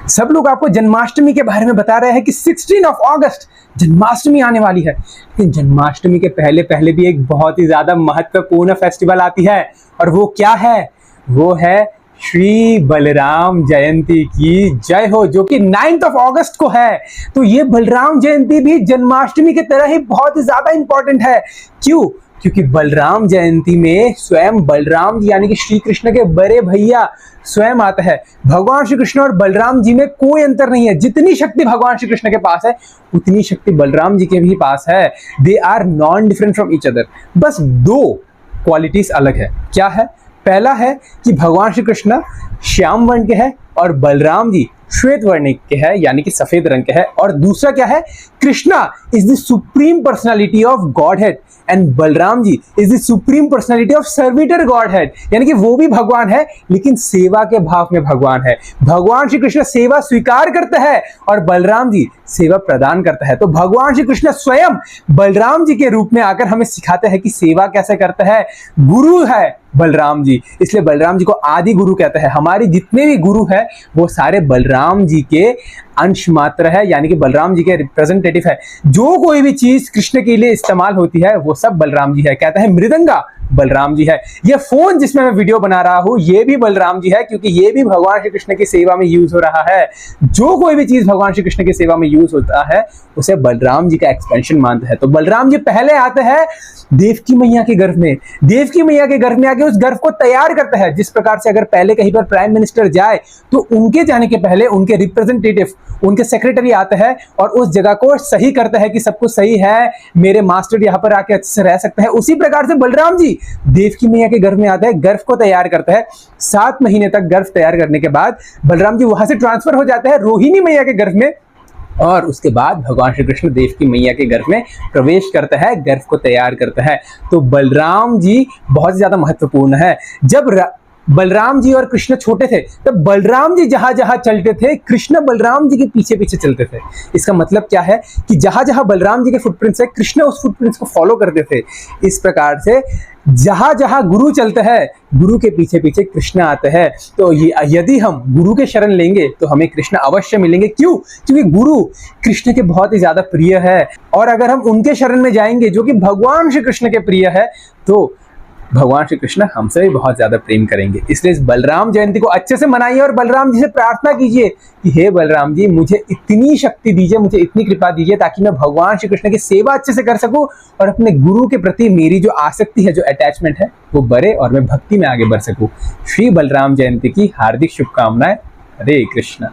सब लोग आपको जन्माष्टमी के बारे में बता रहे हैं कि 16 अगस्त जन्माष्टमी आने वाली है। लेकिन जन्माष्टमी के पहले पहले भी एक बहुत ही ज्यादा महत्वपूर्ण फेस्टिवल आती है, और वो क्या है? वो है श्री बलराम जयंती की जय हो, जो कि 9 अगस्त को है। तो ये बलराम जयंती भी जन्माष्टमी की तरह ही बहुत ही ज्यादा इंपॉर्टेंट है। क्यों? क्योंकि बलराम जयंती में स्वयं बलराम जी यानी कि श्री कृष्ण के बड़े भैया स्वयं आता है। भगवान श्री कृष्ण और बलराम जी में कोई अंतर नहीं है। जितनी शक्ति भगवान श्री कृष्ण के पास है उतनी शक्ति बलराम जी के भी पास है। They are non different from each other. बस दो क्वालिटीज अलग है। क्या है? पहला है कि भगवान श्री कृष्ण श्याम वर्ण के हैं और बलराम जी श्वेत वर्ण के हैं यानी कि सफेद रंग के हैं। और दूसरा क्या है? Krishna is the supreme personality of godhead and Balram ji is the supreme personality of servitor godhead, यानी कि वो भी भगवान है लेकिन सेवा के भाव में भगवान है। भगवान श्री कृष्ण सेवा स्वीकार करते हैं और बलराम जी सेवा प्रदान करता है। तो भगवान श्री कृष्ण स्वयं बलराम जी के रूप में आकर हमें सिखाते हैं कि सेवा कैसे करते हैं। गुरु है बलराम जी, इसलिए बलराम जी को आदि गुरु कहते हैं। हमारे जितने भी गुरु हैं वो सारे बलराम जी के अंश मात्र है, यानी कि बलराम जी के रिप्रेजेंटेटिव है। जो कोई भी चीज कृष्ण के लिए इस्तेमाल होती है वो सब बलराम जी है। कहते हैं मृदंगा बलराम जी है। ये फोन जिसमें मैं वीडियो बना रहा हूं ये भी बलराम जी है, क्योंकि ये भी भगवान श्री कृष्ण की सेवा में यूज हो रहा है। जो कोई भी चीज भगवान श्री कृष्ण की सेवा में यूज होता है उसे बलराम जी का एक्सपेंशन मानते हैं। तो बलराम जी पहले आते हैं देवकी मैया के गर्भ में। देवकी मैया के गर्भ में आके उस गर्भ को तैयार करते हैं। जिस प्रकार से अगर पहले कहीं पर प्राइम मिनिस्टर जाए तो उनके जाने के पहले उनके रिप्रेजेंटेटिव, उनके सेक्रेटरी आते हैं और उस जगह को सही करते हैं कि सब कुछ सही है, मेरे मास्टर यहाँ पर आके अच्छे से रह सकते हैं। उसी प्रकार से बलराम जी देवकी मैया के गर्भ में आते हैं, गर्भ को तैयार करते हैं। 7 महीने तक गर्भ तैयार करने के बाद बलराम जी वहां से ट्रांसफर हो जाते हैं रोहिणी मैया के गर्भ में, और उसके बाद भगवान श्री कृष्ण देवकी मैया के गर्भ में प्रवेश करते हैं, गर्भ को तैयार करते हैं। तो बलराम जी बहुत ज्यादा महत्वपूर्ण है। जब बलराम जी और कृष्ण छोटे थे तब बलराम जी जहां जहां चलते थे कृष्ण बलराम जी के पीछे पीछे चलते थे। इसका मतलब क्या है कि जहां जहां बलराम जी के फुटप्रिंट्स है कृष्ण उस फुटप्रिंट्स को फॉलो करते थे। इस प्रकार से जहां जहां गुरु चलते हैं गुरु के पीछे पीछे कृष्ण आते हैं। तो यदि हम गुरु के शरण लेंगे तो हमें कृष्ण अवश्य मिलेंगे। क्यों? क्योंकि गुरु कृष्ण के बहुत ही ज्यादा प्रिय है, और अगर हम उनके शरण में जाएंगे जो कि भगवान श्री कृष्ण के प्रिय है तो भगवान श्री कृष्ण हमसे भी बहुत ज्यादा प्रेम करेंगे। इसलिए इस बलराम जयंती को अच्छे से मनाइए और बलराम जी से प्रार्थना कीजिए कि हे बलराम जी मुझे इतनी शक्ति दीजिए, मुझे इतनी कृपा दीजिए ताकि मैं भगवान श्री कृष्ण की सेवा अच्छे से कर सकूं और अपने गुरु के प्रति मेरी जो आसक्ति है, जो अटैचमेंट है वो बढ़े और मैं भक्ति में आगे बढ़ सकूं। श्री बलराम जयंती की हार्दिक शुभकामनाएं। हरे कृष्ण।